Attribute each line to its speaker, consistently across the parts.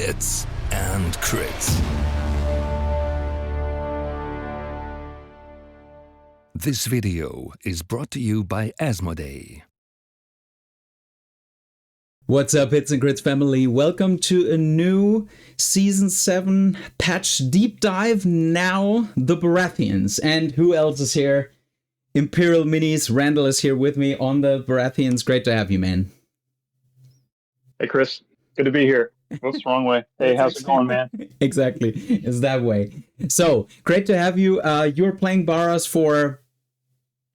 Speaker 1: Hits and Crits. This video is brought to you by Asmodee.
Speaker 2: What's up, Hits and Crits family? Welcome to a new Season 7 patch deep dive. Now, the Baratheons. And who else is here? Imperial Minis. Randall is here with me on the Baratheons. Great to have you, man.
Speaker 3: Hey, Chris. Good to be here. What's the wrong way? Hey, how's it going, man?
Speaker 2: Exactly. It's that way. So, great to have you. You were playing Baras for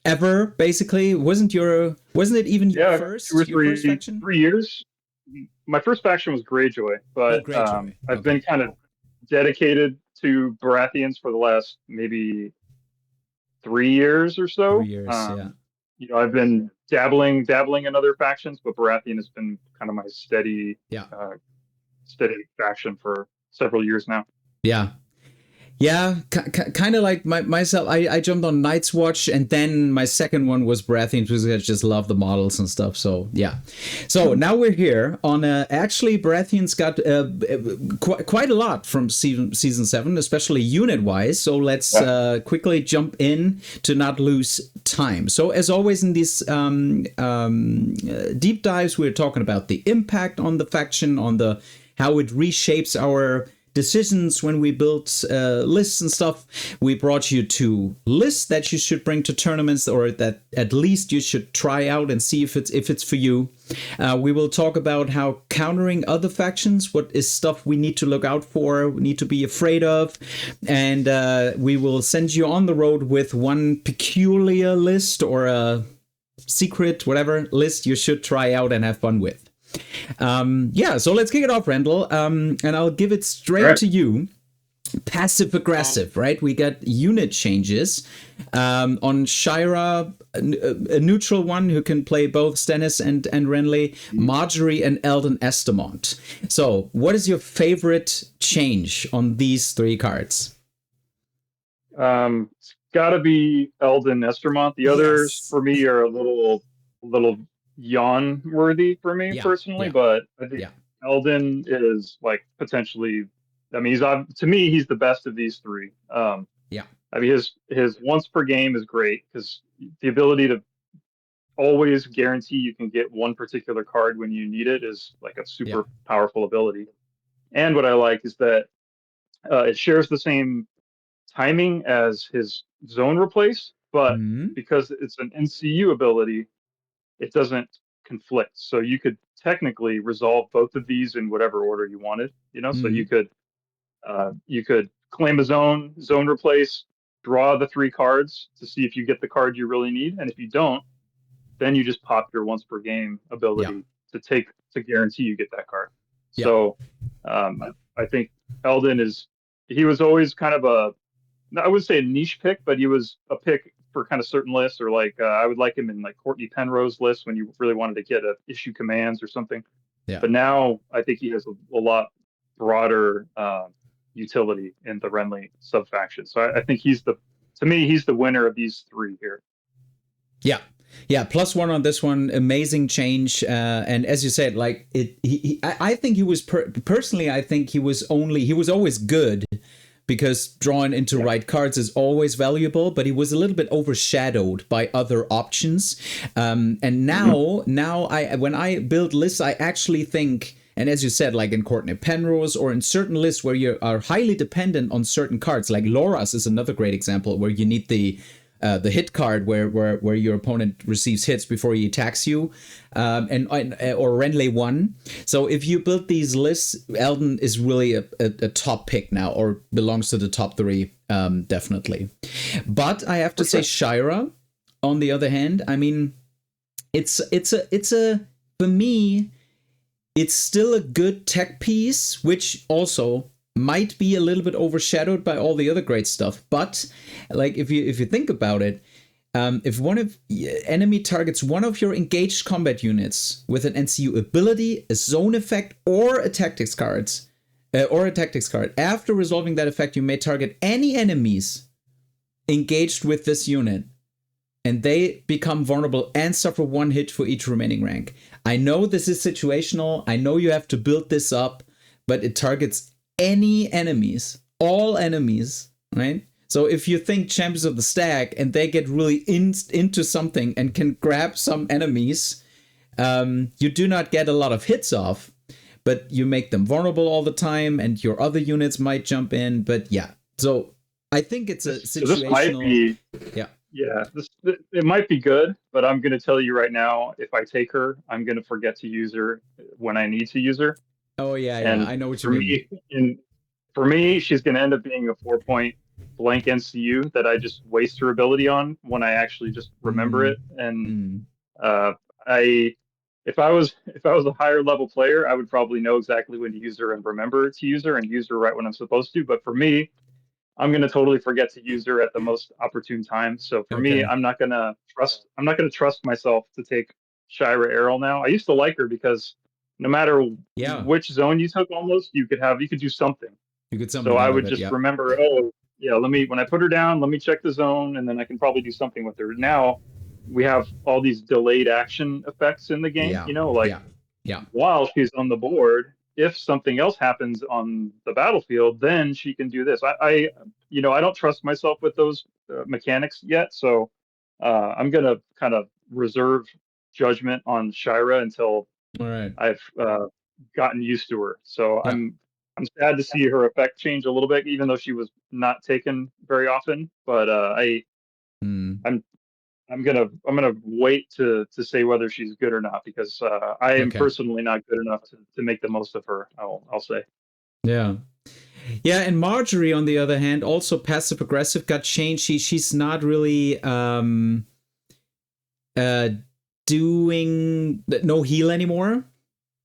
Speaker 2: ever, basically. Wasn't it even your first?
Speaker 3: 2 or 3,
Speaker 2: first faction?
Speaker 3: 3 years. My first faction was Greyjoy, but I've been kind of dedicated to Baratheons for the last maybe 3 years or so.
Speaker 2: 3 years, yeah.
Speaker 3: You know, I've been dabbling in other factions, but Baratheon has been kind of my steady faction for several years now.
Speaker 2: Yeah, kind of like myself. I jumped on Night's Watch, and then my second one was Baratheon because I just love the models and stuff. So yeah. So now we're here on actually Baratheon's got quite a lot from season 7, especially unit wise. So let's quickly jump in to not lose time. So as always in these deep dives, we're talking about the impact on the faction, on the how it reshapes our decisions when we build lists and stuff. We brought you 2 lists that you should bring to tournaments, or that at least you should try out and see if it's for you. We will talk about how countering other factions, what is stuff we need to look out for, we need to be afraid of, and we will send you on the road with one peculiar list or a secret, whatever list you should try out and have fun with. So let's kick it off, Randall, and I'll give it straight to you. Passive aggressive, right? We got unit changes on Shira, a neutral one who can play both Stannis and Renly, Marjorie and Eldon Estamont. So what is your favorite change on these 3 cards?
Speaker 3: It's gotta be Eldon Estamont. The others for me are a little yawn worthy for me personally, but I think Eldon is like potentially, I mean, to me he's the best of these 3. I mean, his once per game is great because the ability to always guarantee you can get one particular card when you need it is like a super powerful ability. And what I like is that it shares the same timing as his zone replace, but because it's an NCU ability, it doesn't conflict. So you could technically resolve both of these in whatever order you wanted, you know? So you could claim a zone replace, draw the 3 cards to see if you get the card you really need. And if you don't, then you just pop your once per game ability to guarantee you get that card. So I think Eldon he was always kind of I would say a niche pick, but he was a pick for kind of certain lists, or like I would like him in like Courtney Penrose list when you really wanted to get issue commands or something. But now I think he has a lot broader utility in the Renly subfaction. So I think he's the winner of these 3 here. Yeah,
Speaker 2: +1 on this one, amazing change. And as you said, like I think he was personally, I think he was always good, because drawing into right cards is always valuable, but he was a little bit overshadowed by other options. And now when I build lists, I actually think, and as you said, like in Courtney Penrose or in certain lists where you are highly dependent on certain cards, like Loras is another great example where you need the hit card where your opponent receives hits before he attacks you, or Renly 1. So if you build these lists, Eldon is really a top pick now, or belongs to the top 3, definitely. But I have to say, Shira, on the other hand, I mean, it's for me, it's still a good tech piece, which also might be a little bit overshadowed by all the other great stuff. But like if you think about it, if one of enemy targets one of your engaged combat units with an NCU ability, a zone effect, or a tactics card, after resolving that effect, you may target any enemies engaged with this unit, and they become vulnerable and suffer 1 hit for each remaining rank. I know this is situational. I know you have to build this up. but it targets any enemies, all enemies, right? So if you think Champions of the Stag and they get really into something and can grab some enemies, you do not get a lot of hits off, but you make them vulnerable all the time, and your other units might jump in. But yeah, so I think it's a situational.
Speaker 3: This might be,
Speaker 2: yeah.
Speaker 3: It might be good, but I'm going to tell you right now, if I take her, I'm going to forget to use her when I need to use her.
Speaker 2: Oh yeah,
Speaker 3: and
Speaker 2: I know what you mean.
Speaker 3: For me, she's going to end up being a 4-point blank NCU that I just waste her ability on when I actually just remember it. And if I was a higher level player, I would probably know exactly when to use her and remember to use her and use her right when I'm supposed to. But for me, I'm going to totally forget to use her at the most opportune time. So for me, I'm not going to trust myself to take Shira Errol now. I used to like her because no matter which zone you took, almost you could do something.
Speaker 2: You could
Speaker 3: so I would just remember, when I put her down, let me check the zone, and then I can probably do something with her. Now we have all these delayed action effects in the game, while she's on the board, if something else happens on the battlefield, then she can do this. I don't trust myself with those mechanics yet, so I'm gonna kind of reserve judgment on Shira until I've gotten used to her. So I'm sad to see her effect change a little bit, even though she was not taken very often. But I'm gonna wait to say whether she's good or not, because I am personally not good enough to make the most of her. I'll say.
Speaker 2: Yeah. Yeah, and Marjorie, on the other hand, also passive aggressive, got changed. She's not really doing no heal anymore,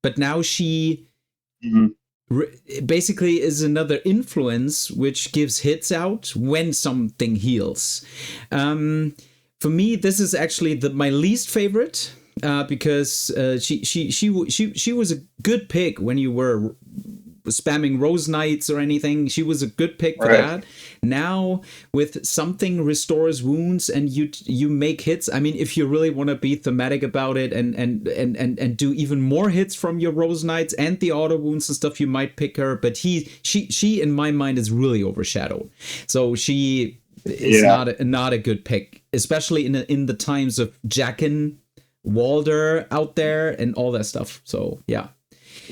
Speaker 2: but now she basically is another influence which gives hits out when something heals. For me, this is actually my least favorite because she was a good pick when you were spamming Rose Knights or anything. She was a good pick for that. Now with something restores wounds and you make hits. I mean, if you really want to be thematic about it and do even more hits from your Rose Knights and the auto wounds and stuff, you might pick her. But she in my mind is really overshadowed. So she is not a good pick, especially in the times of Jaqen, Walder out there and all that stuff. So yeah,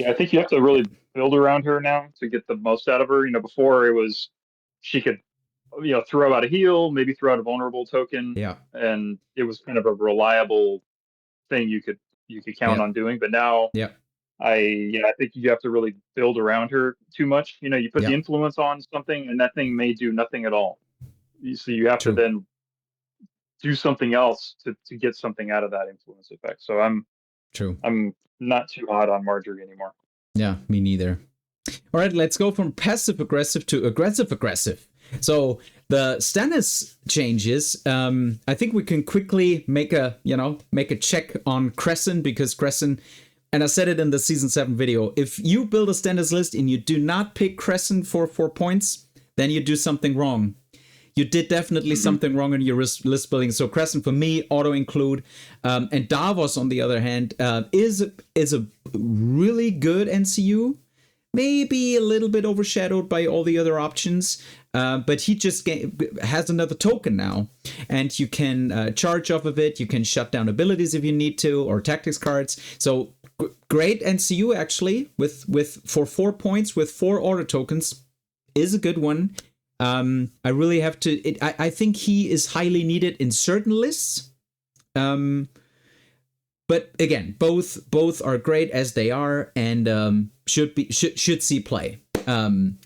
Speaker 3: I think you have to really build around her now to get the most out of her. Before it was she could throw out a heal, maybe throw out a vulnerable token, and it was kind of a reliable thing you could count on doing. But now I think you have to really build around her too much. You put the influence on something and that thing may do nothing at all. So you have to then do something else to get something out of that influence effect. So I'm not too hot on Marjorie anymore.
Speaker 2: Yeah, me neither. All right, let's go from passive aggressive to aggressive aggressive. So the Stannis changes. I think we can quickly make a check on Crescent, because Crescent, and I said it in the season 7 video, if you build a Stannis list and you do not pick Crescent for 4 points, then you do something wrong. You did definitely something wrong in your list building. So Crescent for me, auto include, and Davos on the other hand is a really good NCU. Maybe a little bit overshadowed by all the other options, but he just has another token now, and you can charge off of it. You can shut down abilities if you need to, or tactics cards. So great NCU actually for 4 points with 4 auto tokens is a good one. I really have to. I think he is highly needed in certain lists. But again, both are great as they are, and should see play.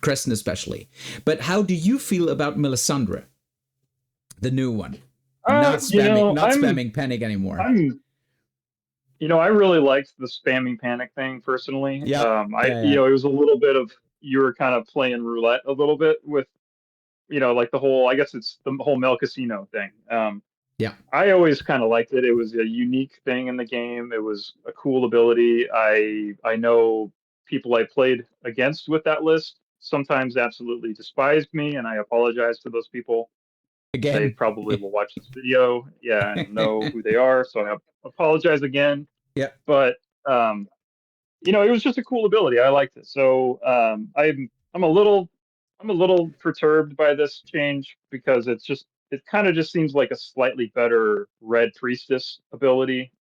Speaker 2: Crescent especially. But how do you feel about Melisandre, the new one? Not spamming panic anymore.
Speaker 3: I really liked the spamming panic thing personally. It was a little bit of, you were kind of playing roulette a little bit with, like the whole, I guess it's the whole Mel Casino thing. I always kind of liked it. It was a unique thing in the game. It was a cool ability. I know people I played against with that list sometimes absolutely despised me, and I apologize to those people. Again, they probably will watch this video, and know who they are. So I apologize again.
Speaker 2: Yeah.
Speaker 3: But it was just a cool ability. I liked it. So I'm a little perturbed by this change because it kind of just seems like a slightly better red priestess ability.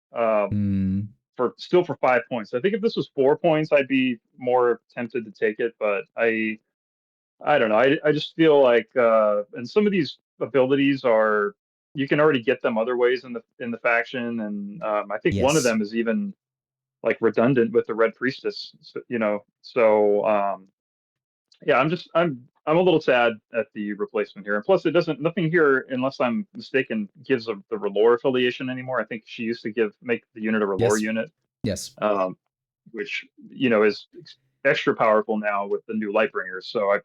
Speaker 3: For 5 points. I think if this was 4 points, I'd be more tempted to take it, but I don't know. I just feel like and some of these abilities are you can already get them other ways in the faction, and I think one of
Speaker 2: Yes.
Speaker 3: them is even like redundant with the Red Priestess. So yeah, I'm a little sad at the replacement here, and plus it doesn't nothing here, unless I'm mistaken, gives the R'hllor affiliation anymore. I think she used to make the unit a R'hllor
Speaker 2: Yes.
Speaker 3: unit.
Speaker 2: Yes.
Speaker 3: Which is extra powerful now with the new Lightbringers. So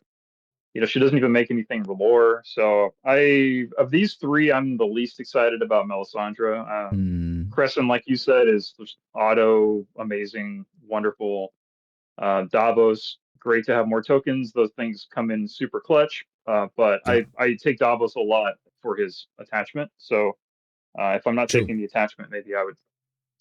Speaker 3: she doesn't even make anything R'hllor. So of these three, I'm the least excited about Melisandre. Crescent, like you said, is just auto amazing, wonderful. Davos, great to have more tokens. Those things come in super clutch. But
Speaker 2: Yeah.
Speaker 3: I take Davos a lot for his attachment. So if I'm not
Speaker 2: True.
Speaker 3: taking the attachment, maybe I would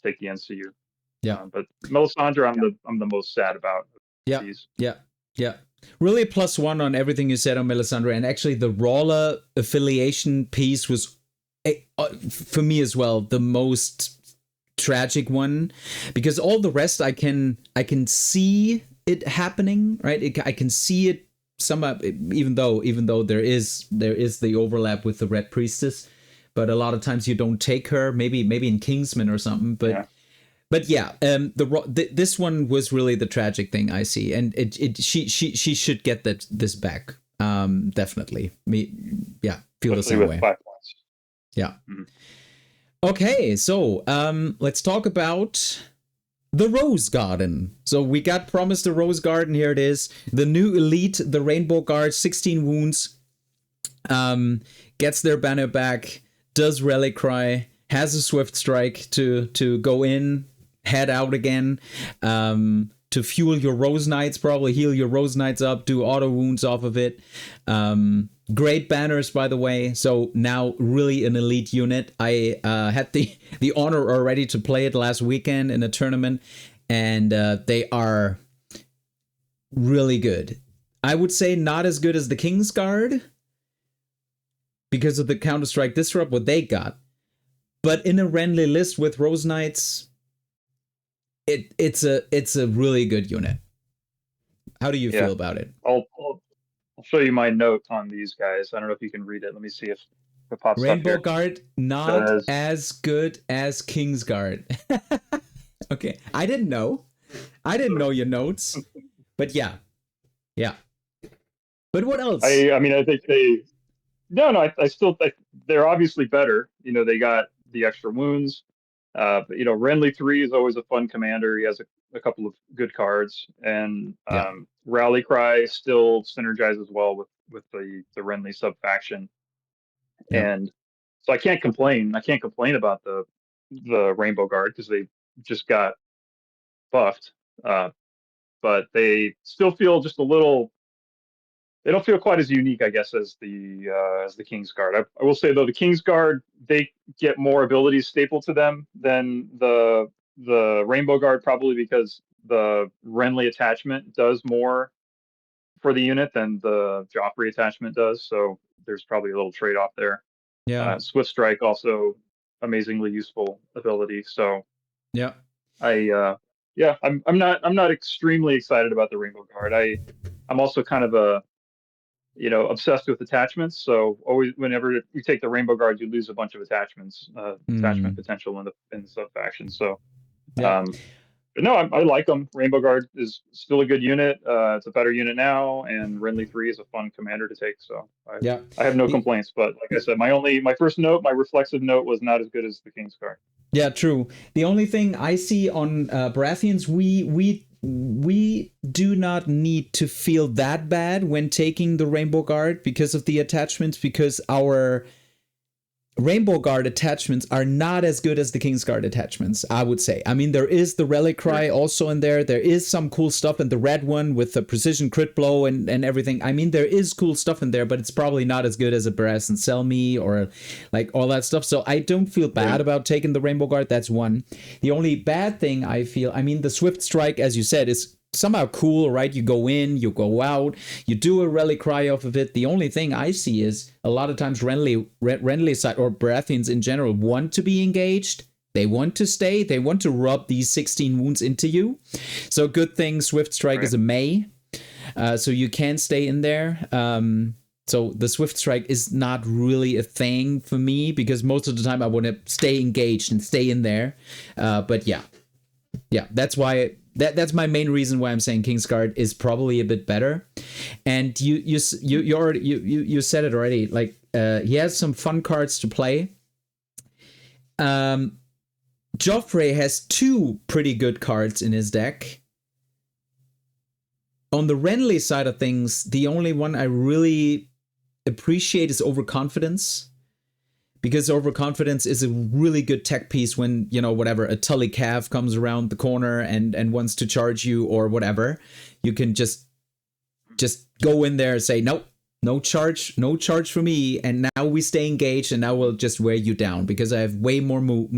Speaker 3: take the NCU.
Speaker 2: Yeah.
Speaker 3: But Melisandre, I'm the most sad about.
Speaker 2: Yeah.
Speaker 3: These.
Speaker 2: Yeah. Yeah. Really +1 on everything you said on Melisandre, and actually the R'hllor affiliation piece was for me as well the most tragic one, because all the rest I can see it happening, right? I can see it even though there is the overlap with the Red Priestess, but a lot of times you don't take her, maybe in Kingsman or something, but yeah. But yeah, this one was really the tragic thing I see, and she should get this back. Definitely. Feel the same way.
Speaker 3: 5 points.
Speaker 2: Yeah. Mm-hmm. Okay, so let's talk about the Rose Garden. So we got promised the Rose Garden. Here it is. The new elite, the Rainbow Guard, 16 wounds. Gets their banner back. Does Rally Cry. Has a Swift Strike to go in. Head out again, to fuel your Rose Knights, probably heal your Rose Knights up, do auto wounds off of it. Great banners, by the way. So now really an elite unit. I had the honor already to play it last weekend in a tournament, and they are really good. I would say not as good as the King's Guard because of the Counter-Strike Disrupt, what they got. But in a Renly list with Rose Knights, it's a really good unit. How do you feel about it?
Speaker 3: I'll show you my note on these guys. I don't know if you can read it. Let me see if it pops up here.
Speaker 2: Rainbow Guard, not as good as King's Guard. Okay, I didn't know your notes, but yeah. But what else?
Speaker 3: I mean, I think I still think they're obviously better. They got the extra wounds. But Renly 3 is always a fun commander. He has a couple of good cards, and Rally Cry still synergizes well with the Renly subfaction. And so I can't complain. I can't complain about the Rainbow Guard because they just got buffed. But they still feel just a little. They don't feel quite as unique, I guess, as the King's Guard. I will say though, the King's Guard, they get more abilities stapled to them than the Rainbow Guard, probably because the Renly attachment does more for the unit than the Joffrey attachment does. So there's probably a little trade-off there.
Speaker 2: Yeah.
Speaker 3: Swift Strike also amazingly useful ability. So
Speaker 2: yeah,
Speaker 3: I'm not extremely excited about the Rainbow Guard. I'm also kind of obsessed with attachments. So always, whenever you take the Rainbow Guard, you lose a bunch of attachments, attachment potential in the subfaction. So, but no, I like them. Rainbow Guard is still a good unit. It's a better unit now, and Renly 3 is a fun commander to take. So I have no complaints. But like I said, my first note, my reflexive note, was not as good as the King's Guard.
Speaker 2: Yeah, true. The only thing I see on Baratheons, we do not need to feel that bad when taking the Rainbow Guard because of the attachments, because our Rainbow Guard attachments are not as good as the Kingsguard attachments, I would say. I mean, there is the Relic Cry also in there. There is some cool stuff in the red one with the precision crit blow and everything. I mean, there is cool stuff in there, but it's probably not as good as a Baratheon Sell Me or like all that stuff. So I don't feel bad about taking the Rainbow Guard. That's one. The only bad thing I feel, I mean, the Swift Strike, as you said, is somehow cool, right? You go in, you go out, you do a Relic Cry off of it. The only thing I see is a lot of times Renly side or Baratheons in general want to be engaged. They want to stay. They want to rub these 16 wounds into you. So good thing Swift Strike is a May. So you can stay in there. So the Swift Strike is not really a thing for me because most of the time I want to stay engaged and stay in there. But yeah, that's why... That's my main reason why I'm saying Kingsguard is probably a bit better. And you said it already. Like he has some fun cards to play. Joffrey has 2 pretty good cards in his deck. On the Renly side of things, the only one I really appreciate is Overconfidence. Because Overconfidence is a really good tech piece when, you know, whatever, a Tully Cav comes around the corner and wants to charge you or whatever. You can just go in there and say, nope, no charge for me. And now we stay engaged and now we'll just wear you down because I have way more wounds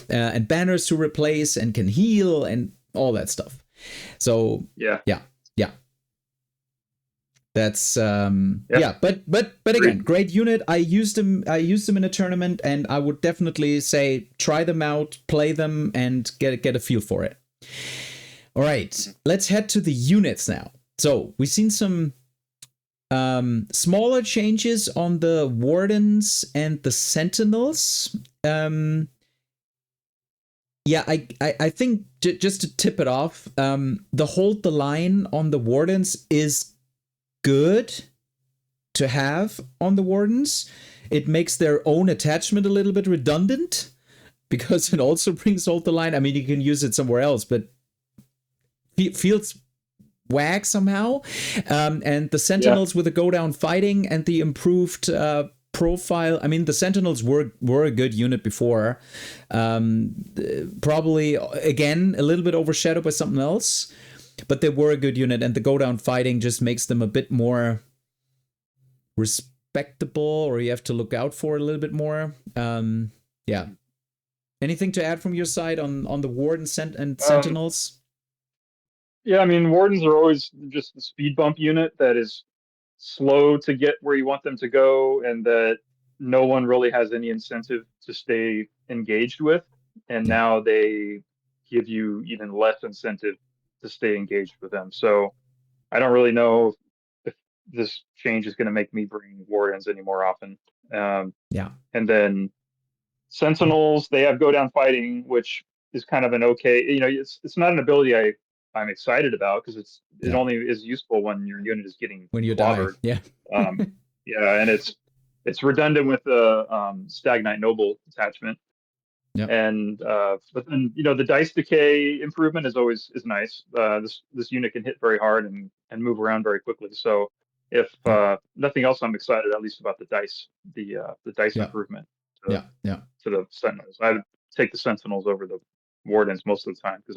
Speaker 2: and banners to replace and can heal and all that stuff. So, yeah. That's but again, great unit. I used them in a tournament, and I would definitely say try them out, play them, and get a feel for it. All right, let's head to the units now. So we've seen some smaller changes on the Wardens and the Sentinels. I think just to tip it off, the Hold the Line on the Wardens is good to have on the Wardens. It makes their own attachment a little bit redundant because it also brings Hold the Line. I mean, you can use it somewhere else, but feels whack somehow. And the Sentinels with the go down fighting and the improved profile. I mean, the Sentinels were a good unit before. Probably again a little bit overshadowed by something else. But they were a good unit, and the go-down fighting just makes them a bit more respectable, or you have to look out for it a little bit more. Anything to add from your side on the Warden and Sentinels?
Speaker 3: I mean, Wardens are always just the speed bump unit that is slow to get where you want them to go, and that no one really has any incentive to stay engaged with. And now they give you even less incentive to stay engaged with them. So I don't really know if this change is going to make me bring Wardens any more often. And then Sentinels, they have go down fighting, which is kind of an okay, you know, it's not an ability I'm excited about because it only is useful when your unit is getting clobbered. And it's redundant with the Stag Knight Noble attachment. And but then, you know, the dice decay improvement is nice. This unit can hit very hard and move around very quickly. So if nothing else, I'm excited at least about the dice improvement to the Sentinels. I would take the Sentinels over the Wardens most of the time because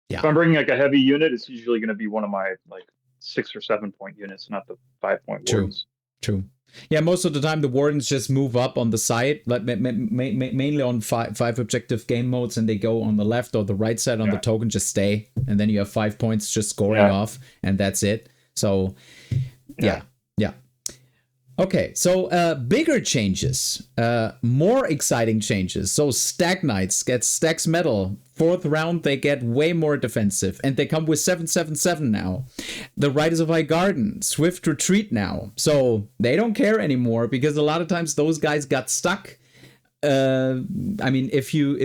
Speaker 3: if I'm bringing like a heavy unit, it's usually going to be one of my like 6 or 7 point units, not the 5 point Wardens.
Speaker 2: True. Yeah, most of the time the Wardens just move up on the side, like mainly on five objective game modes, and they go on the left or the right side on the token, just stay, and then you have 5 points just scoring off, and that's it. So, yeah. Okay, so bigger changes, more exciting changes. So Stag Knights get Stag's Medal. 4th round, they get way more defensive, and they come with 7/7/7 now. The Riders of High Garden, Swift Retreat now. So they don't care anymore because a lot of times those guys got stuck. I mean, if you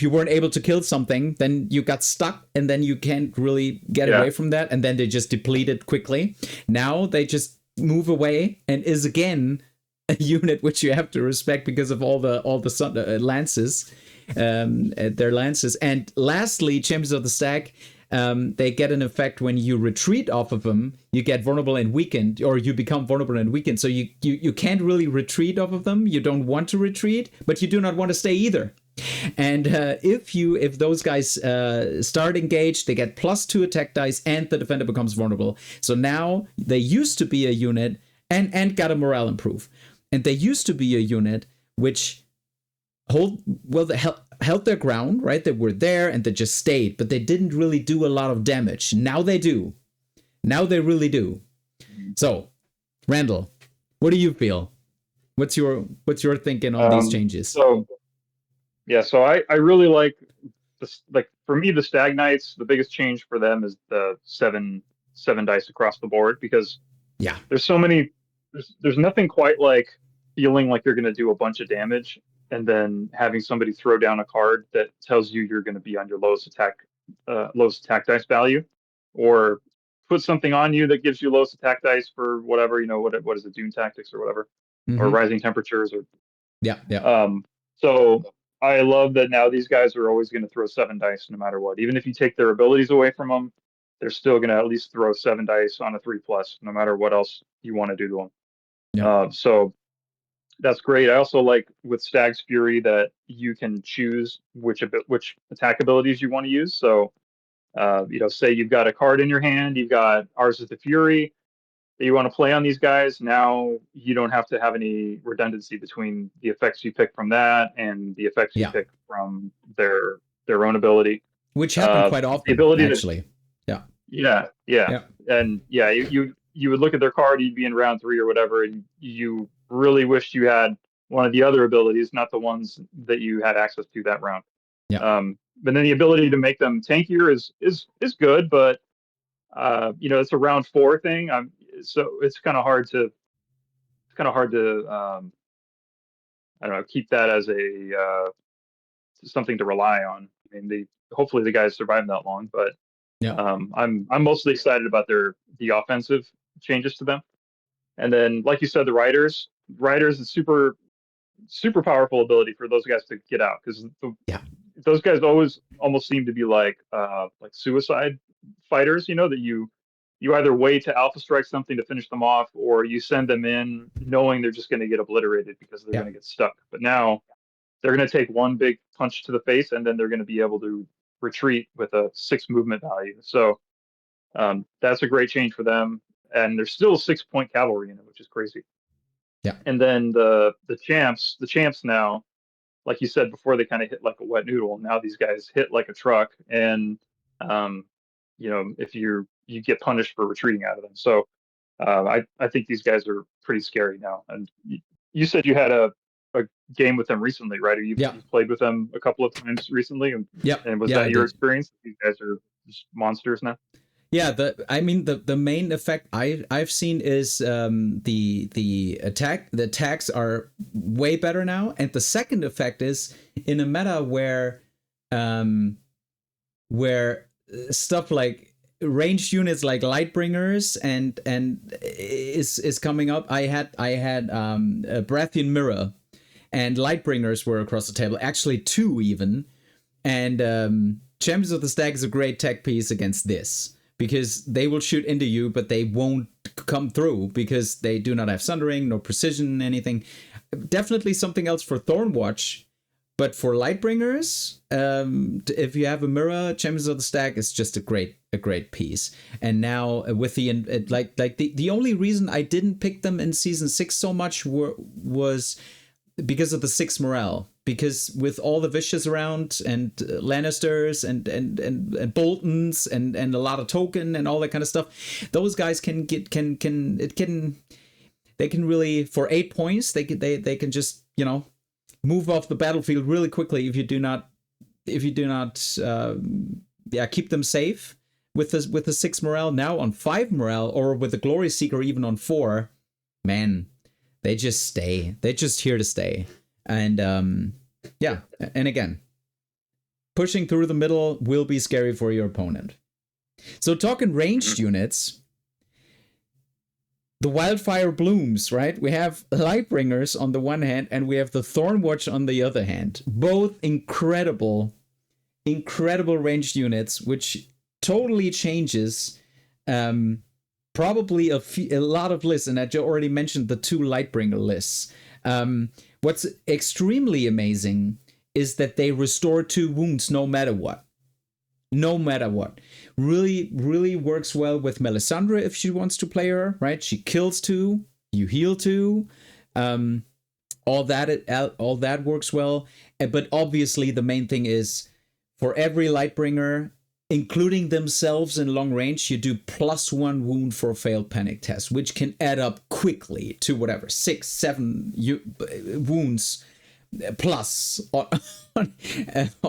Speaker 2: weren't able to kill something, then you got stuck, and then you can't really get away from that, and then they just deplete it quickly. Now they just move away and is again a unit which you have to respect because of all the lances, their lances. And lastly, Champions of the Stag, they get an effect when you retreat off of them. You get vulnerable and weakened, or you become vulnerable and weakened. So you can't really retreat off of them. You don't want to retreat, but you do not want to stay either. And if those guys start engaged, they get +2 attack dice, and the defender becomes vulnerable. So now they used to be a unit and got a morale improve. And they used to be a unit which held their ground, right? They were there and they just stayed, but they didn't really do a lot of damage. Now they do. Now they really do. So, Randall, what do you feel? What's your thinking on these changes?
Speaker 3: So I really like this. Like, for me, the Stag Knights, the biggest change for them is the seven dice across the board, because there's so many. There's nothing quite like feeling like you're going to do a bunch of damage and then having somebody throw down a card that tells you you're going to be on your lowest attack dice value, or put something on you that gives you lowest attack dice for whatever, what is it, Dune Tactics or whatever, or Rising Temperatures, or so I love that now these guys are always going to throw 7 dice no matter what. Even if you take their abilities away from them, they're still going to at least throw 7 dice on a 3+, no matter what else you want to do to them. So that's great. I also like with Stag's Fury that you can choose which attack abilities you want to use. So, say you've got a card in your hand, you've got Ours is the Fury that you want to play on these guys. Now you don't have to have any redundancy between the effects you pick from that and the effects you pick from their own ability,
Speaker 2: which happen quite often. The ability actually,
Speaker 3: and you would look at their card, you'd be in round 3 or whatever, and you really wished you had one of the other abilities, not the ones that you had access to that round. But then the ability to make them tankier is good, but it's a round 4 thing. So it's kind of hard to I don't know, keep that as a something to rely on. I mean, hopefully the guys survive that long, but I'm mostly excited about the offensive changes to them. And then, like you said, the Riders is super powerful ability for those guys to get out, because those guys almost seem to be like suicide fighters. That you either wait to alpha strike something to finish them off, or you send them in knowing they're just going to get obliterated because they're going to get stuck. But now they're going to take one big punch to the face, and then they're going to be able to retreat with a 6 movement value. So that's a great change for them. And there's still 6-point cavalry in it, which is crazy. And then the champs now, like you said before, they kind of hit like a wet noodle. Now these guys hit like a truck, and if you get punished for retreating out of them. So I think these guys are pretty scary now. And you said you had a game with them recently, right? Or you've played with them a couple of times recently, and was that your experience? These guys are just monsters now.
Speaker 2: Yeah, the main effect I've seen is the attack. The attacks are way better now, and the second effect is in a meta where stuff like ranged units like Lightbringers and is coming up. I had a Baratheon Mirror, and Lightbringers were across the table. Actually, 2 even, and Champions of the Stag is a great tech piece against this, because they will shoot into you, but they won't come through because they do not have sundering, no precision, anything. Definitely something else for Thornwatch, but for Lightbringers, if you have a mirror, Champions of the Stag is just a great piece. And now with the only reason I didn't pick them in season 6 so much was because of the 6 morale. Because with all the Vicious around, and Lannisters and Boltons and a lot of token and all that kind of stuff, those guys they can really, for 8 points, they can just move off the battlefield really quickly if you do not keep them safe with the 6 morale. Now on 5 morale, or with the Glory Seeker even on 4, man, they just stay. They're just here to stay. And and again, pushing through the middle will be scary for your opponent. So talking ranged units, the Wildfire Blooms, right? We have Lightbringers on the one hand, and we have the Thornwatch on the other hand. Both incredible ranged units, which totally changes probably a lot of lists, and I already mentioned the 2 Lightbringer lists. What's extremely amazing is that they restore 2 wounds no matter what. No matter what. Really, really works well with Melisandre if she wants to play her, right? She kills 2, you heal 2. All that works well. But obviously the main thing is for every Lightbringer, including themselves in long range, you do +1 wound for a failed panic test, which can add up quickly to whatever, 6, 7 wounds plus on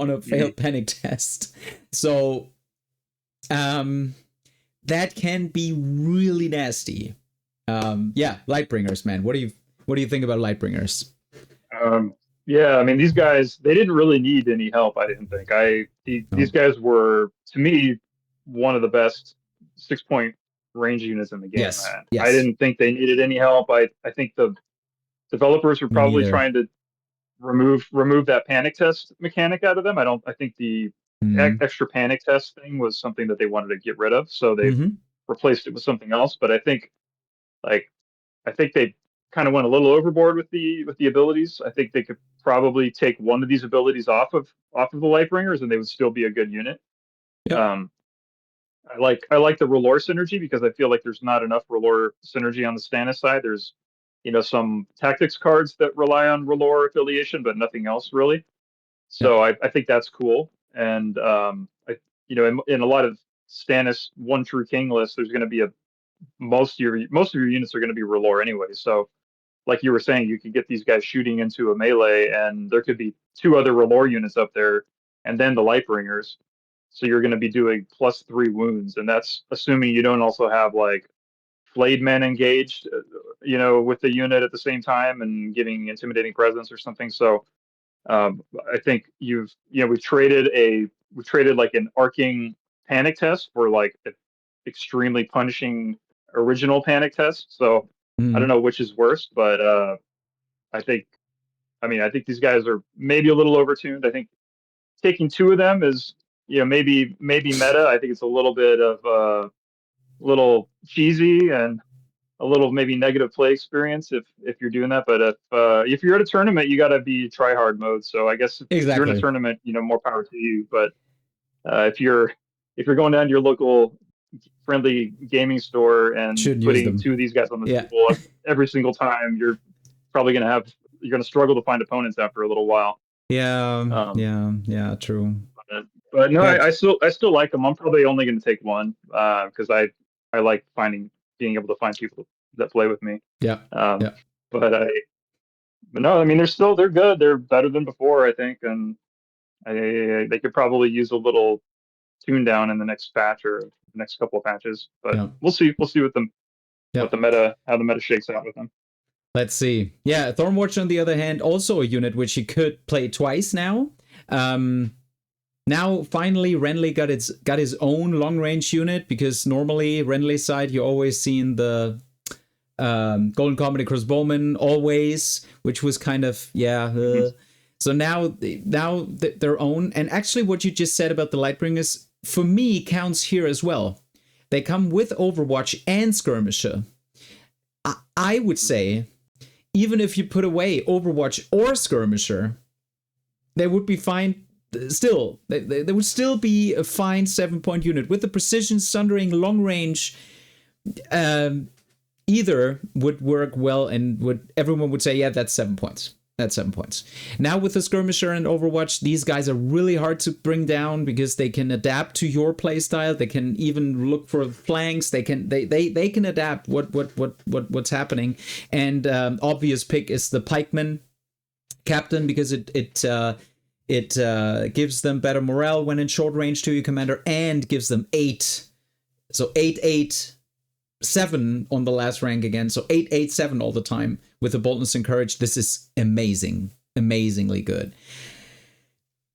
Speaker 2: a failed panic test. So that can be really nasty. Lightbringers, man. What do you think about Lightbringers?
Speaker 3: Yeah, I mean, these guys, they didn't really need any help, I didn't think. These guys were, to me, one of the best 6-point range units in the game.
Speaker 2: Yes.
Speaker 3: I didn't think they needed any help. I think the developers were probably trying to remove that panic test mechanic out of them. I think the extra panic test thing was something that they wanted to get rid of, so they replaced it with something else. But I think they kind of went a little overboard with the abilities. I think they could probably take one of these abilities off of the Lightbringers, and they would still be a good unit. Yep. I like the R'hllor synergy because I feel like there's not enough R'hllor synergy on the Stannis side. There's some tactics cards that rely on R'hllor affiliation, but nothing else really. So I think that's cool. And in a lot of Stannis One True King lists, there's going to be most of your units are going to be R'hllor anyway. So like you were saying, you could get these guys shooting into a melee, and there could be 2 other R'hllor units up there, and then the Lightbringers. So you're going to be doing +3 wounds, and that's assuming you don't also have like flayed men engaged, with the unit at the same time and giving intimidating presence or something. So I think we traded like an arcing panic test for like an extremely punishing original panic test. So I don't know which is worse, but I think these guys are maybe a little overtuned. I think taking 2 of them is maybe meta. I think it's a little bit of little cheesy and a little maybe negative play experience if you're doing that. But if you're at a tournament, you got to be try hard mode. So I guess if you're in a tournament, more power to you. But if you're going down to your local friendly gaming store and putting 2 of these guys on the table every single time, you're probably going to struggle to find opponents after a little while.
Speaker 2: Yeah, true.
Speaker 3: But no, I still like them. I'm probably only going to take 1 because I like being able to find people that play with me. But no, I mean, they're good. They're better than before, I think, and they could probably use a little tune down in the next patch or the next couple of patches. But we'll see how the meta shakes out with them.
Speaker 2: Let's see. Yeah, Thornwatch on the other hand, also a unit which he could play twice now. Now finally Renly got his own long range unit, because normally Renly's side you always seen the Golden Comedy Crossbowman always, which was kind of So now their own. And actually what you just said about the Lightbringers for me counts here as well. They come with Overwatch and Skirmisher. I would say even if you put away Overwatch or Skirmisher, they would be fine. Still, they would still be a fine 7-point unit with the precision, sundering, long range. Either would work well, and everyone would say, yeah, that's 7 points. That's 7 points. Now with the Skirmisher and Overwatch, these guys are really hard to bring down because they can adapt to your playstyle. They can even look for flanks. They can adapt what's happening. And obvious pick is the pikemen captain, because it gives them better morale when in short range to your commander, and gives them 8. So 8/8. 7 on the last rank again, so 8/8/7 all the time with the boldness and courage. This is amazingly good.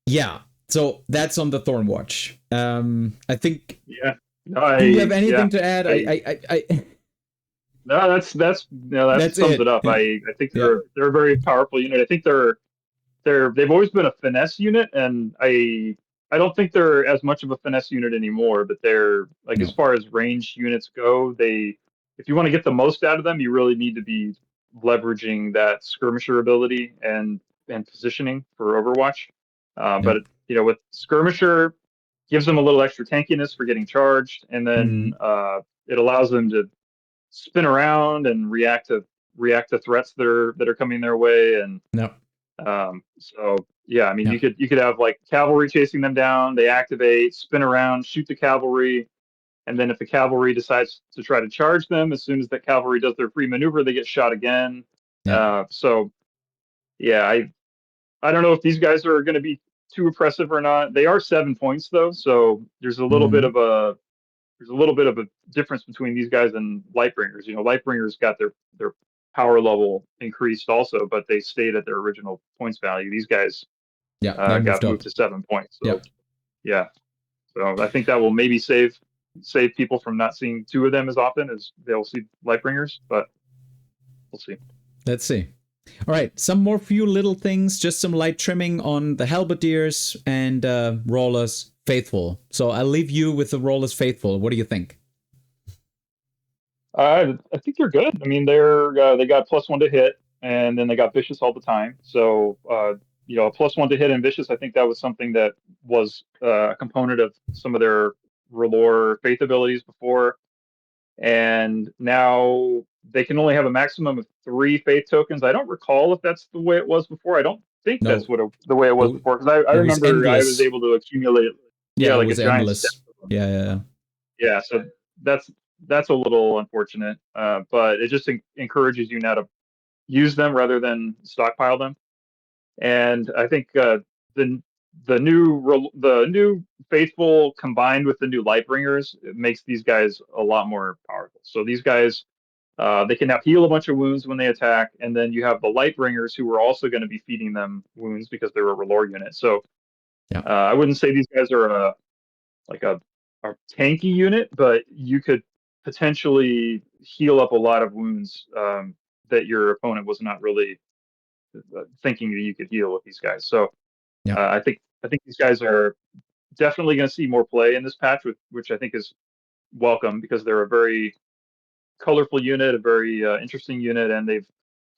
Speaker 2: Yeah, so that's on the Thornwatch. I think.
Speaker 3: Yeah.
Speaker 2: Do you have anything to add?
Speaker 3: No, that sums it up. I think they're a very powerful unit. I think they've always been a finesse unit, and I I don't think they're as much of a finesse unit anymore, but they're like, as far as range units go, if you want to get the most out of them, you really need to be leveraging that skirmisher ability and positioning for Overwatch. But with skirmisher, gives them a little extra tankiness for getting charged, and then it allows them to spin around and react to threats that are coming their way. And so yeah, I mean, you could have like cavalry chasing them down, they activate, spin around, shoot the cavalry, and then if the cavalry decides to try to charge them, as soon as the cavalry does their free maneuver, they get shot again. So yeah, I don't know if these guys are going to be too oppressive or not. They are 7 points though, so there's a little bit of a difference between these guys and Lightbringers. Lightbringers got their power level increased also, but they stayed at their original points value. These guys got moved to 7 points. So yeah. So I think that will maybe save people from not seeing two of them as often as they'll see Lightbringers, but we'll see.
Speaker 2: Let's see. All right, some more few little things, just some light trimming on the halberdiers and Rawlers Faithful. So I'll leave you with the Rawlers Faithful. What do you think?
Speaker 3: I think they're good. I mean, they got +1 to hit, and then they got vicious all the time. So a +1 to hit and vicious, I think that was something that was a component of some of their R'hllor Faith abilities before, and now they can only have a maximum of 3 Faith tokens. I don't recall if that's the way it was before. I don't think that's the way it was before, because I remember I was able to accumulate.
Speaker 2: Yeah,
Speaker 3: like
Speaker 2: it was
Speaker 3: a giant
Speaker 2: endless. Yeah.
Speaker 3: So that's a little unfortunate, but it just encourages you now to use them rather than stockpile them. And I think the new Faithful combined with the new Lightbringers, it makes these guys a lot more powerful. So these guys, they can now heal a bunch of wounds when they attack, and then you have the Lightbringers who are also going to be feeding them wounds because they're a R'hllor unit. So I wouldn't say these guys are a tanky unit, but you could potentially heal up a lot of wounds that your opponent was not really thinking that you could heal with these guys. So I think these guys are definitely going to see more play in this patch, which I think is welcome, because they're a very colorful unit, a very interesting unit, and they've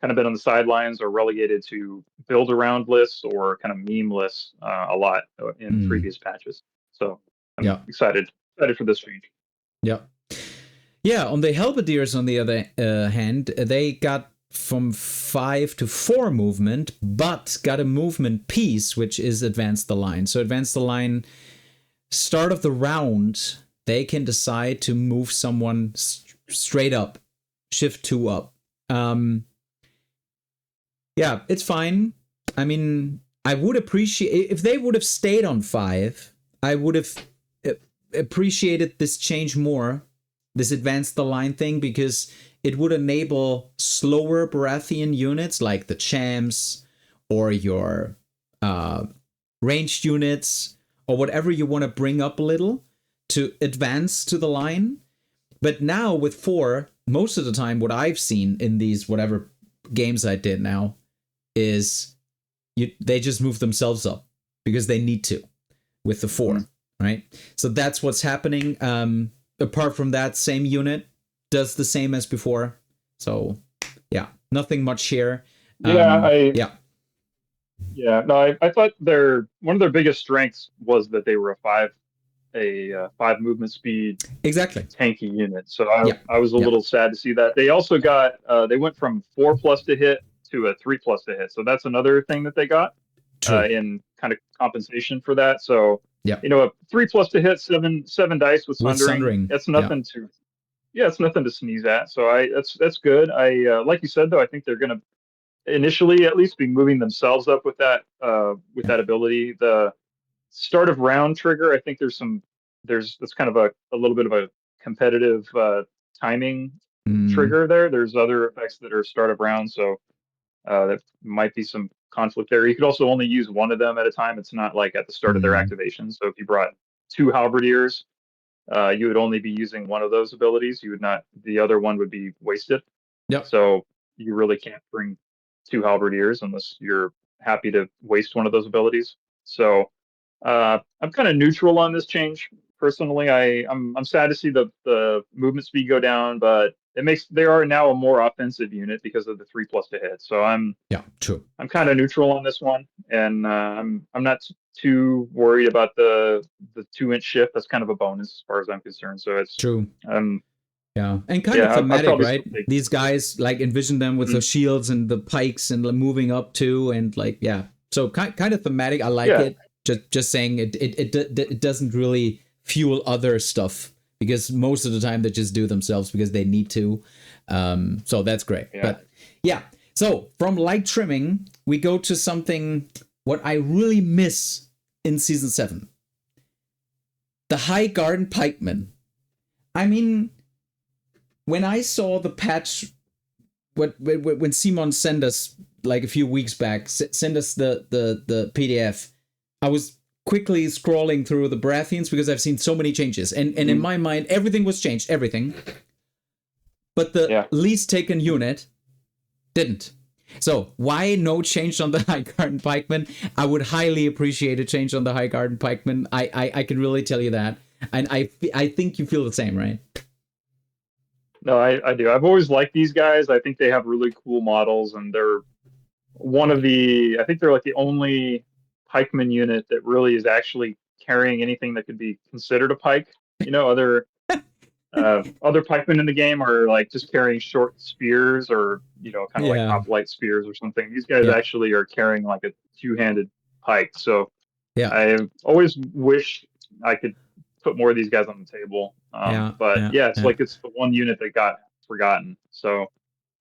Speaker 3: kind of been on the sidelines or relegated to build around lists or kind of meme lists a lot in previous patches. So I'm excited for this change.
Speaker 2: Yeah, on the halberdiers, on the other hand, they got from 5 to 4 movement, but got a movement piece, which is advance the line. So advance the line, start of the round, they can decide to move someone straight up, shift 2 up. Yeah, it's fine. I mean, I would appreciate if they would have stayed on 5. I would have appreciated this change more, this advance the line thing, because it would enable slower Baratheon units like the champs or your ranged units or whatever you want to bring up a little to advance to the line. But now with 4, most of the time what I've seen in these whatever games I did now is they just move themselves up because they need to with the 4, right? So that's what's happening. Apart from that, same unit does the same as before. So yeah, nothing much here.
Speaker 3: I thought one of their biggest strengths was that they were a 5 movement speed tanky unit. So I was a little sad to see that. They also got they went from 4+ to hit to a 3+ to hit. So that's another thing that they got in kind of compensation for that. So a 3+ to hit, 7 dice with Sundering. That's nothing to it's nothing to sneeze at. So that's good. I like you said though, I think they're gonna initially at least be moving themselves up with that ability. The start of round trigger, I think that's kind of a little bit of a competitive timing trigger there. There's other effects that are start of round, so that might be some conflict there. You could also only use one of them at a time. It's not like at the start of their activation. So if you brought 2 halberdiers, you would only be using one of those abilities. You would not, the other one would be wasted. So you really can't bring 2 halberdiers unless you're happy to waste one of those abilities. So I'm kind of neutral on this change personally. I'm sad to see the movement speed go down, but they are now a more offensive unit because of the 3+ to hit. So
Speaker 2: true.
Speaker 3: I'm kind of neutral on this one, and I'm not too worried about the 2-inch shift. That's kind of a bonus as far as I'm concerned. So it's
Speaker 2: true. Yeah, and kind
Speaker 3: yeah,
Speaker 2: of thematic, right?
Speaker 3: take
Speaker 2: These guys, like, envision them with the shields and the pikes and moving up too, and like, yeah. So kind of thematic. I like it. Just saying it doesn't really fuel other stuff, because most of the time they just do themselves because they need to. So that's great.
Speaker 3: Yeah.
Speaker 2: But yeah. So from light trimming, we go to something what I really miss in season 7. The High Garden pikemen. I mean, when I saw the patch, when cmon sent us like a few weeks back, sent us the PDF, I was quickly scrolling through the Baratheons because I've seen so many changes, and in my mind everything was changed, everything, but the least taken unit didn't. So why no change on the High Garden pikemen? I would highly appreciate a change on the High Garden pikemen. I can really tell you that, and I think you feel the same, right?
Speaker 3: No, I do. I've always liked these guys. I think they have really cool models, and they're I think they're like the only pikeman unit that really is actually carrying anything that could be considered a pike. Other pikemen in the game are like just carrying short spears, or kind of like hoplite spears or something. These guys actually are carrying like a 2-handed pike. So I always wish I could put more of these guys on the table. It's like it's the one unit that got forgotten. So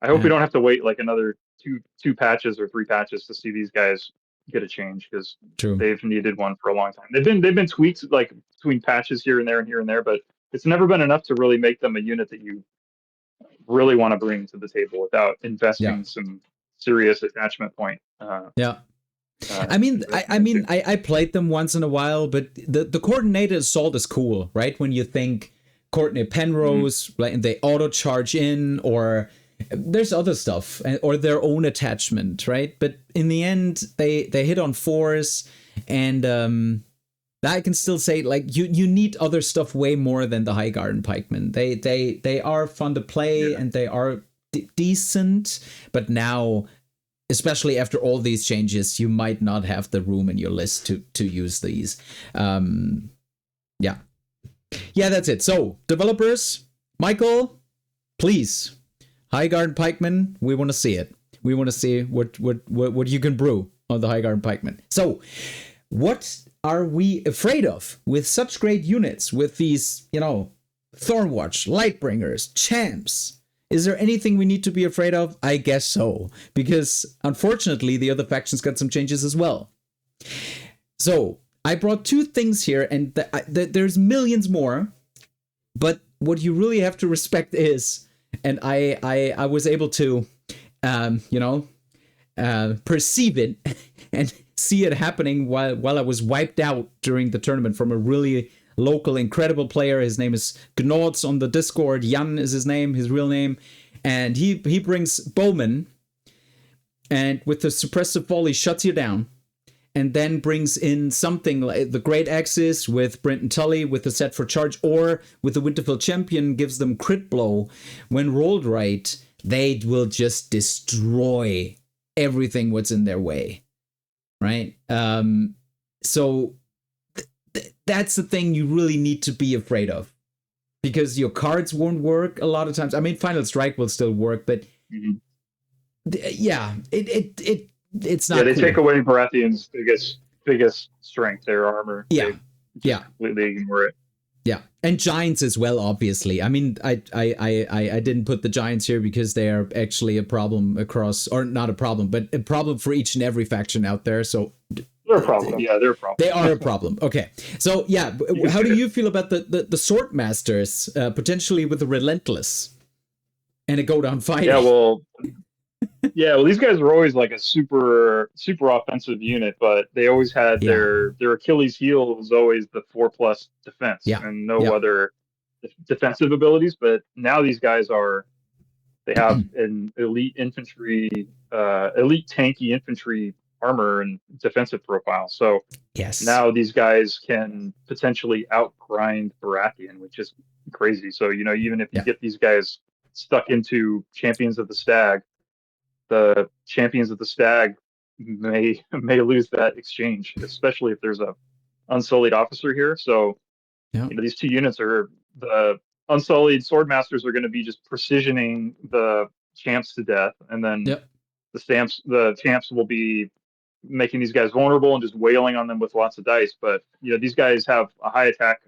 Speaker 3: I hope we don't have to wait like another two patches or 3 patches to see these guys get a change, because they've needed one for a long time. They've been tweaked like between patches here and there, but it's never been enough to really make them a unit that you really want to bring to the table without investing some serious attachment point.
Speaker 2: I played them once in a while, but the coordinated assault is cool, right? When you think coordinate Penrose, and they auto charge in, or there's other stuff, or their own attachment, right? But in the end, they hit on 4s, and I can still say, like, you need other stuff way more than the High Garden pikemen. They are fun to play, and they are decent, but now, especially after all these changes, you might not have the room in your list to use these. That's it. So, developers, Michael, please, High Garden pikemen, we want to see it. We want to see what you can brew on the High Garden pikemen. So, what are we afraid of with such great units, with these, Thornwatch, Lightbringers, Champs? Is there anything we need to be afraid of? I guess so, because unfortunately the other factions got some changes as well. So I brought 2 things here, and there's millions more, but what you really have to respect is, and I was able to, perceive it and see it happening while I was wiped out during the tournament from a really local, incredible player. His name is Gnords on the Discord. Jan is his name, his real name. And he brings Bowman, and with the suppressive volley shuts you down, and then brings in something like the Great Axis with Brenton Tully with the set for charge, or with the Winterfell Champion gives them crit blow. When rolled right, they will just destroy everything what's in their way, right? So that's the thing you really need to be afraid of, because your cards won't work a lot of times. I mean, Final Strike will still work, but it's not.
Speaker 3: Yeah, they
Speaker 2: cool.
Speaker 3: take away Baratheon's biggest strength, their armor.
Speaker 2: Yeah,
Speaker 3: they completely ignore it.
Speaker 2: Yeah, and Giants as well, obviously. I mean, I didn't put the Giants here because they are actually a problem across, or not a problem, but a problem for each and every faction out there. So
Speaker 3: they're a problem. Yeah, they're a problem.
Speaker 2: They are a problem. Okay, so yeah, how do you feel about the Sword Masters potentially with the Relentless and a go down fighting?
Speaker 3: Yeah, well, these guys were always like a super offensive unit, but they always had their Achilles heel was always the 4+ defense and no other defensive abilities. But now these guys they have an elite tanky infantry armor and defensive profile. So
Speaker 2: Yes.
Speaker 3: now these guys can potentially outgrind Baratheon, which is crazy. So, you know, even if you get these guys stuck into Champions of the Stag, the Champions of the Stag may lose that exchange, especially if there's a Unsullied officer here. So, you know, these two units are the Unsullied Swordmasters are going to be just precisioning the champs to death, and then the champs will be making these guys vulnerable and just wailing on them with lots of dice. But you know, these guys have a high attack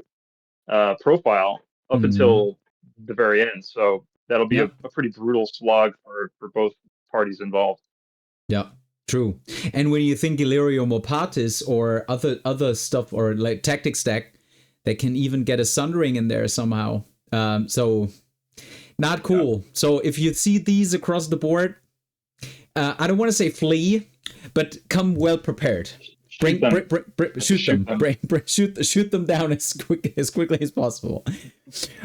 Speaker 3: profile up until the very end, so that'll be a pretty brutal slog for both parties involved.
Speaker 2: Yeah, true. And when you think Illyrio Mopatis or other stuff, or like Tactics deck, they can even get a Sundering in there somehow. So not cool. Yeah. So if you see these across the board, I don't want to say flee, but come well prepared. Shoot them down as quickly as possible.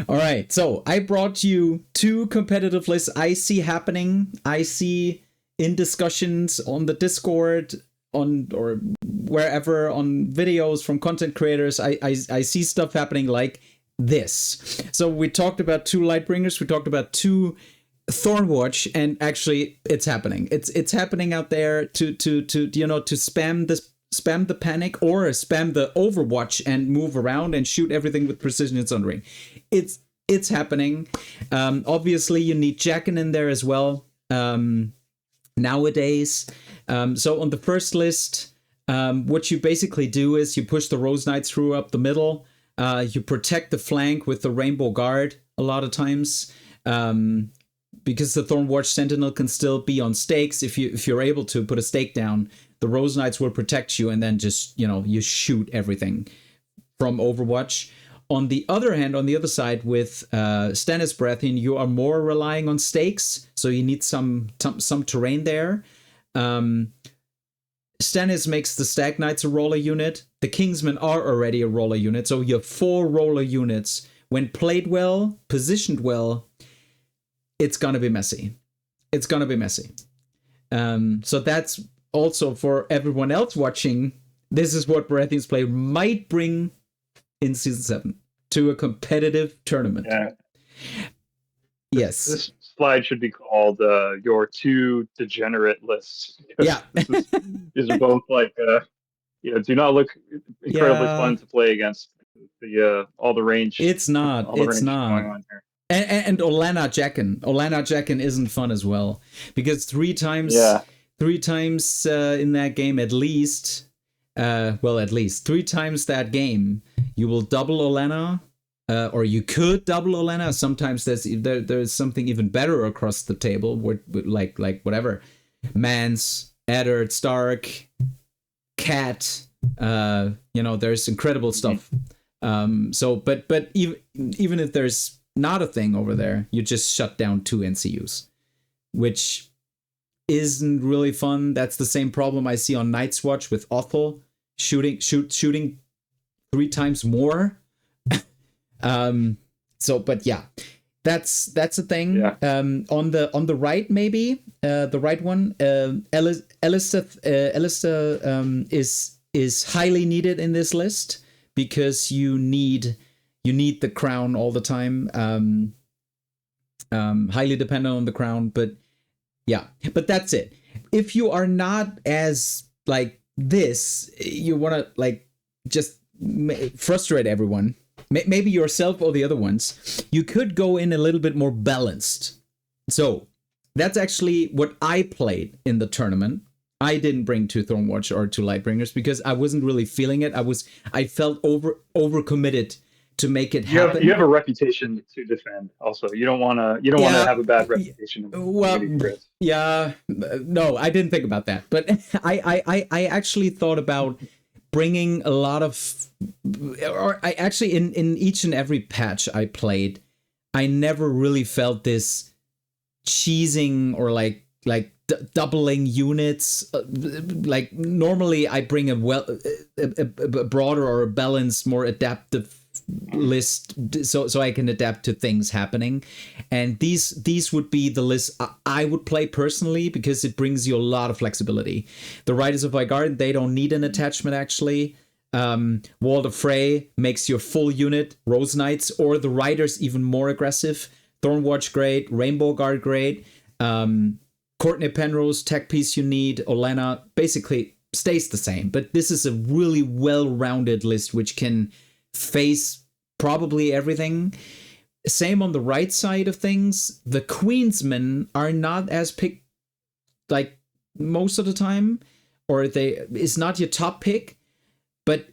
Speaker 2: All right. So I brought you 2 competitive lists I see happening. I see in discussions on the Discord, on or wherever, on videos from content creators. I see stuff happening like this. So we talked about 2 Lightbringers. We talked about 2 Thornwatch, and actually it's happening. It's happening out there to you know, to spam the panic or spam the Overwatch and move around and shoot everything with precision and sundering. It's happening. Obviously you need Jackin in there as well nowadays. So on the first list, what you basically do is you push the Rose Knights through up the middle. You protect the flank with the Rainbow Guard a lot of times. Because the Thornwatch Sentinel can still be on stakes. If you're able to put a stake down, the Rose Knights will protect you, and then just, you know, you shoot everything from Overwatch. On the other hand, on the other side with Stannis Baratheon, you are more relying on stakes, so you need some terrain there. Stannis makes the Stag Knights a roller unit. The Kingsmen are already a roller unit, so you have 4 roller units. When played well, positioned well, it's gonna be messy. It's gonna be messy. So that's also for everyone else watching. This is what Baratheon's play might bring in season 7 to a competitive tournament.
Speaker 3: Yeah.
Speaker 2: Yes.
Speaker 3: This slide should be called your 2 degenerate lists.
Speaker 2: Yeah.
Speaker 3: These are both like you know, do not look incredibly fun to play against. The all the range.
Speaker 2: It's not. It's not.
Speaker 3: Going on here.
Speaker 2: And Olenna Jaqen isn't fun as well, because 3 times in that game at least 3 times that game you will double Olenna, or you could double Olenna. Sometimes there's something even better across the table, where like whatever, Mance, Eddard, Stark, Cat, you know, there's incredible stuff. So but even if there's not a thing over there, you just shut down 2 NCUs, which isn't really fun. That's the same problem I see on Night's Watch with Othel, shooting 3 times more. So, but yeah, that's a thing. Yeah. On the right, maybe the right one, Alistair is highly needed in this list, because you need the crown all the time. Highly dependent on the crown, but yeah, but that's it. If you are not as like this, you want to like just frustrate everyone, maybe yourself or the other ones, you could go in a little bit more balanced. So that's actually what I played in the tournament. I didn't bring 2 Thornwatch or 2 Lightbringers because I wasn't really feeling it. I felt overcommitted to make it happen.
Speaker 3: You have a reputation to defend. Also, you don't want to have a bad reputation.
Speaker 2: Well, yeah, no, I didn't think about that, but I actually thought about bringing a lot of, or I actually in each and every patch I played, I never really felt this cheesing or like doubling units. Like normally I bring a broader or a balanced, more adaptive list so I can adapt to things happening. And these would be the lists I would play personally, because it brings you a lot of flexibility. The Riders of Vigard, they don't need an attachment actually. Walder Frey makes your full unit Rose Knights, or the Riders even more aggressive. Thornwatch great, Rainbow Guard great, Courtney Penrose tech piece you need, Olenna basically stays the same. But this is a really well-rounded list which can face probably everything. Same on the right side of things. The Queensmen are not as picked like most of the time, or it's not your top pick. But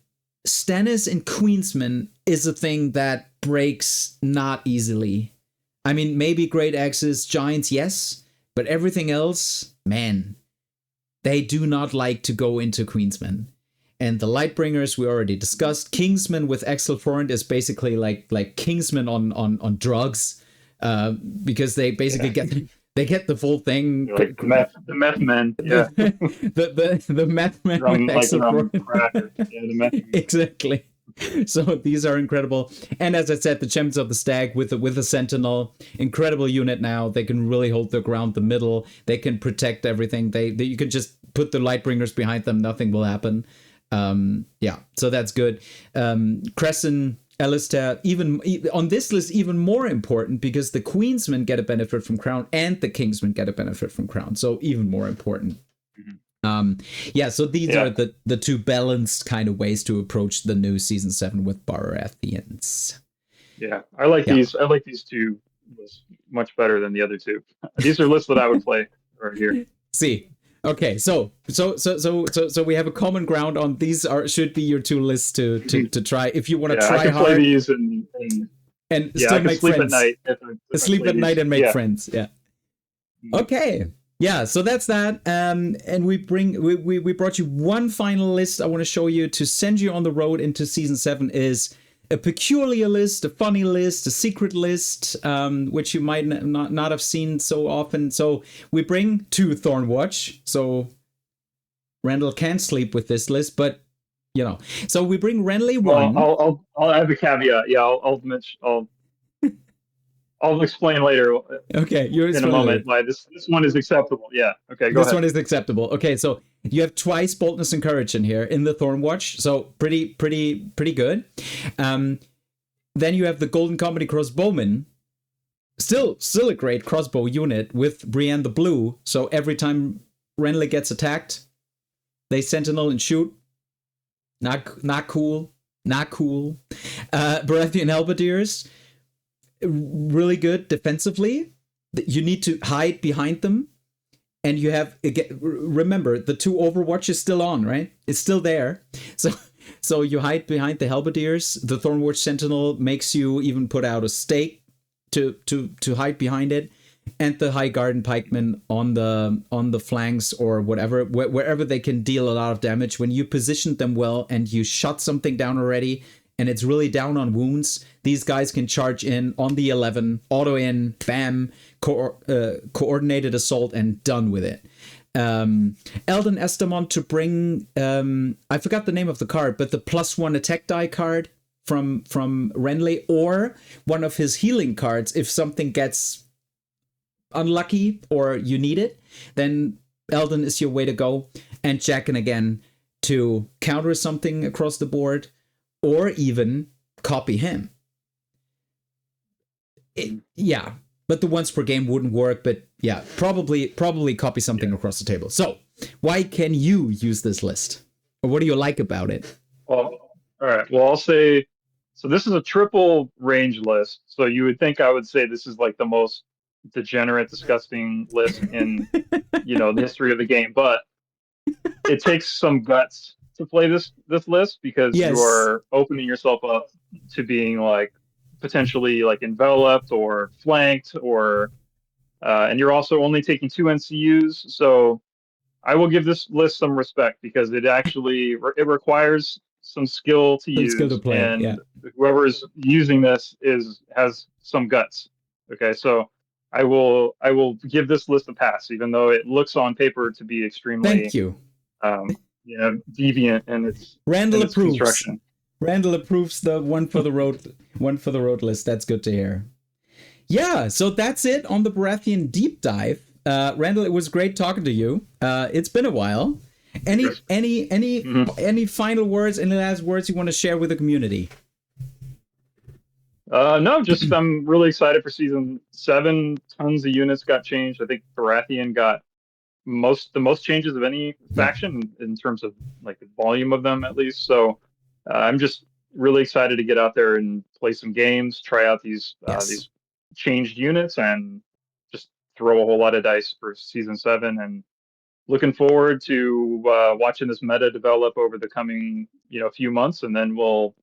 Speaker 2: Stannis and Queensman is a thing that breaks not easily. I mean, maybe Great Axes, Giants, yes. But everything else, man, they do not like to go into Queensman. And the Lightbringers we already discussed. Kingsman with Axel Front is basically like Kingsman on drugs. Because they basically get the full thing.
Speaker 3: Like the meth men. Yeah.
Speaker 2: the meth men with Axel Front.
Speaker 3: Yeah, the meth men.
Speaker 2: Exactly. So these are incredible. And as I said, the Champions of the Stag with the Sentinel, incredible unit now. They can really hold their ground the middle. They can protect everything. You can just put the Lightbringers behind them. Nothing will happen. So that's good. Crescent, Alistair, even on this list, even more important, because the Queensmen get a benefit from Crown and the Kingsmen get a benefit from Crown. So even more important. So these are the two balanced kind of ways to approach the new season 7 with Baratheons.
Speaker 3: Yeah, I like these. I like these two lists much better than the other two. These are lists that I would play right here.
Speaker 2: See, okay, so we have a common ground on these. Should be your two lists to try if you want to try
Speaker 3: I can
Speaker 2: hard.
Speaker 3: Play these and
Speaker 2: still make
Speaker 3: sleep
Speaker 2: friends.
Speaker 3: At night.
Speaker 2: Sleep at night and make friends. Yeah. Okay. Yeah, so that's that. And we brought you one final list I want to show you to send you on the road into season 7. Is a peculiar list, a funny list, a secret list, which you might not have seen so often. So we bring 2 Thornwatch. So Randall can't sleep with this list, but so we bring Renly 1.
Speaker 3: Well, I'll add the caveat. Yeah, I'll explain later.
Speaker 2: Okay,
Speaker 3: in a moment why this one is acceptable. Yeah. Okay, go ahead.
Speaker 2: This one is acceptable. Okay, so you have twice boldness and courage in here in the Thornwatch, so pretty good. Then you have the Golden Comedy Crossbowman, still a great crossbow unit with Brienne the Blue. So every time Renly gets attacked, they sentinel and shoot. Not cool. Baratheon halberdiers, really good defensively. You need to hide behind them, and you have, again, remember the 2 Overwatch is still on, right? It's still there. So you hide behind the halberdiers. The Thornwatch Sentinel makes you even put out a stake to hide behind it, and the High Garden pikemen on the flanks or whatever, wherever they can deal a lot of damage. When you position them well and you shot something down already, and it's really down on wounds, these guys can charge in on the 11, auto in, bam, coordinated assault, and done with it. Eldon Estamont to bring, I forgot the name of the card, but the +1 attack die card from Renly, or one of his healing cards. If something gets unlucky or you need it, then Eldon is your way to go. And Jaqen again to counter something across the board, or even copy him. But the once per game wouldn't work. But yeah, probably copy something across the table. So why can you use this list? Or what do you like about it?
Speaker 3: Well, all right. Well, I'll say, so this is a triple range list. So you would think I would say this is like the most degenerate, disgusting list in the history of the game. But it takes some guts to play this list, because you are opening yourself up to being like potentially like enveloped or flanked, or and you're also only taking 2 NCUs. So I will give this list some respect, because it actually it requires some skill to use,
Speaker 2: skill to play,
Speaker 3: and whoever is using this has some guts. Okay, so I will give this list a pass, even though it looks on paper to be extremely
Speaker 2: thank you
Speaker 3: deviant in its
Speaker 2: Randall
Speaker 3: in its
Speaker 2: approves.
Speaker 3: construction.
Speaker 2: Randall approves the one for the road list. That's good to hear. Yeah, so that's it on the Baratheon deep dive. Randall, it was great talking to you. It's been a while. Any final words, any last words you want to share with the community?
Speaker 3: No, just I'm really excited for season 7. Tons of units got changed. I think Baratheon got the most changes of any faction in terms of like the volume of them, at least. So I'm just really excited to get out there and play some games, try out these changed units, and just throw a whole lot of dice for season 7. And looking forward to watching this meta develop over the coming few months, and then we'll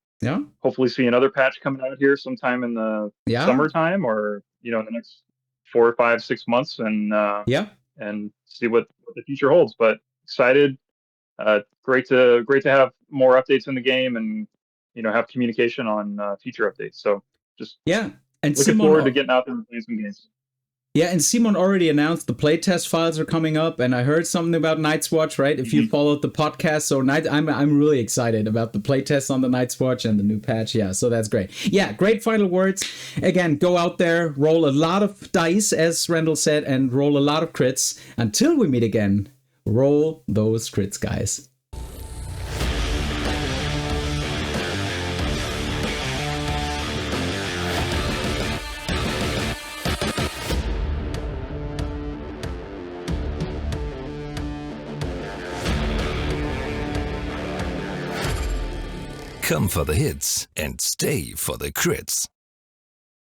Speaker 3: hopefully see another patch coming out here sometime in the summertime, or in the next 4 or 5, 6 months, and and see what the future holds. But excited, great to have more updates in the game, and have communication on future updates. So just
Speaker 2: and
Speaker 3: looking forward to getting out there and playing some games.
Speaker 2: Yeah, and cmon already announced the playtest files are coming up, and I heard something about Night's Watch, right? If you followed the podcast, so I'm really excited about the playtest on the Night's Watch and the new patch. Yeah, so that's great. Yeah, great final words. Again, go out there, roll a lot of dice, as Randall said, and roll a lot of crits. Until we meet again, roll those crits, guys.
Speaker 1: Come for the hits and stay for the crits.